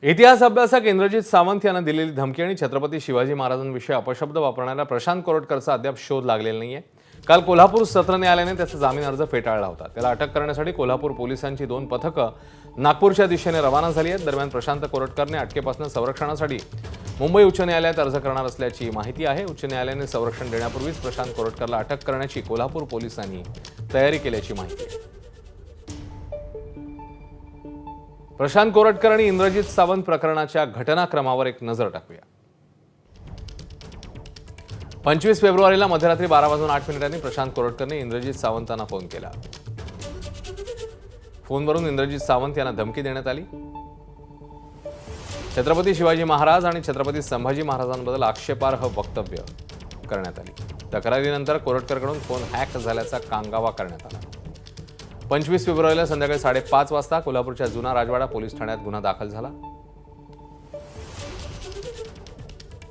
इतिहास अभ्यासक इंद्रजित सावंत यांना दिलेली धमकी आणि छत्रपती शिवाजी महाराजांविषयी अपशब्द वापरणाऱ्या प्रशांत कोरटकरचा अद्याप शोध लागलेला नाहीये। काल कोल्हापूर सत्र न्यायालयाने त्याचा जामीन अर्ज फेटाळला होता। त्याला अटक करण्यासाठी कोल्हापूर पोलिसांची 2 पथकं नागपूरच्या दिशेने रवाना झाली आहेत। दरम्यान प्रशांत कोरटकरने अटकेपासून संरक्षणासाठी मुंबई उच्च न्यायालयात अर्ज करणार असल्याची माहिती आहे। उच्च न्यायालयाने संरक्षण देण्यापूर्वीच प्रशांत कोरटकरला अटक करण्याची कोल्हापूर पोलिसांनी तयारी केल्याची माहिती आहे। प्रशांत कोरटकर आणि इंद्रजित सावंत प्रकरणाच्या घटनाक्रमावर एक नजर टाकूया। 25 फेब्रुवारीला मध्यरात्री 12:08 प्रशांत कोरटकरने इंद्रजित सावंतांना फोन केला। फोनवरून इंद्रजित सावंत यांना धमकी देण्यात आली। छत्रपती शिवाजी महाराज आणि छत्रपती संभाजी महाराजांबद्दल आक्षेपार्ह वक्तव्य करण्यात आली। तक्रारीनंतर कोरटकरकडून फोन हॅक झाल्याचा कांगावा करण्यात आला। 25 फेब्रुवारीला संध्याकाळी 5:30 वाजता कोल्हापूरच्या जुना राजवाडा पोलीस ठाण्यात गुन्हा दाखल झाला।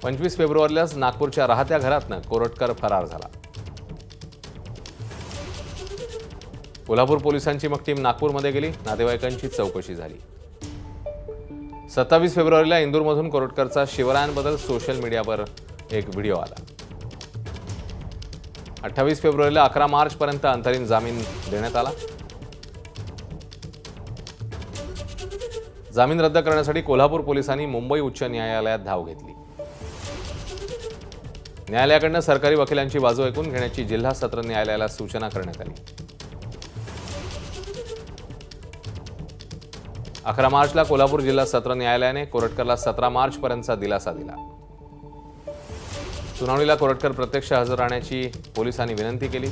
25 फेब्रुवारीलाच नागपूरच्या राहत्या घरातनं कोरटकर फरार झाला। कोल्हापूर पोलिसांची मग टीम नागपूरमध्ये गेली। नातेवाईकांची चौकशी झाली। 27 फेब्रुवारीला इंदूरमधून कोरटकरचा शिवरायांबद्दल सोशल मीडियावर एक व्हिडिओ आला। 28 फेब्रुवारीला 11 मार्चपर्यंत अंतरिम जामीन देण्यात आला। जामीन रद्द करण्यासाठी कोल्हापूर पोलिसांनी मुंबई उच्च न्यायालयात धाव घेतली। न्यायालयाकडून सरकारी वकिलांची बाजू ऐकून घेण्याची जिल्हा सत्र न्यायालयाला सूचना करण्यात आली। 11 मार्चला कोल्हापूर जिल्हा सत्र न्यायालयाने कोरटकरला 17 मार्चपर्यंतचा दिलासा दिला। सुनावणीला कोरटकर प्रत्यक्ष हजर राहण्याची पोलिसांनी विनंती केली।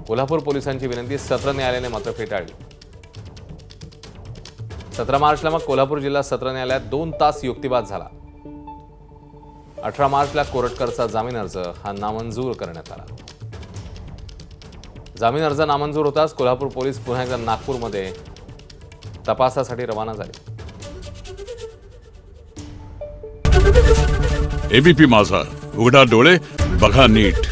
कोल्हापूर पोलिसांची विनंती सत्र न्यायालयाने मात्र फेटाळली। 17 मार्चला मग कोल्हापूर जिल्हा सत्र न्यायालयात 2 तास युक्तिवाद झाला। 18 मार्चला कोरटकरचा जामीन अर्ज हा नामंजूर करण्यात आला। जामीन अर्ज नामंजूर होताच कोल्हापूर पोलीस पुन्हा एकदा नागपूरमध्ये तपासासाठी रवाना झाले। एबीपी माझा, उघडा डोळे बघा नीट।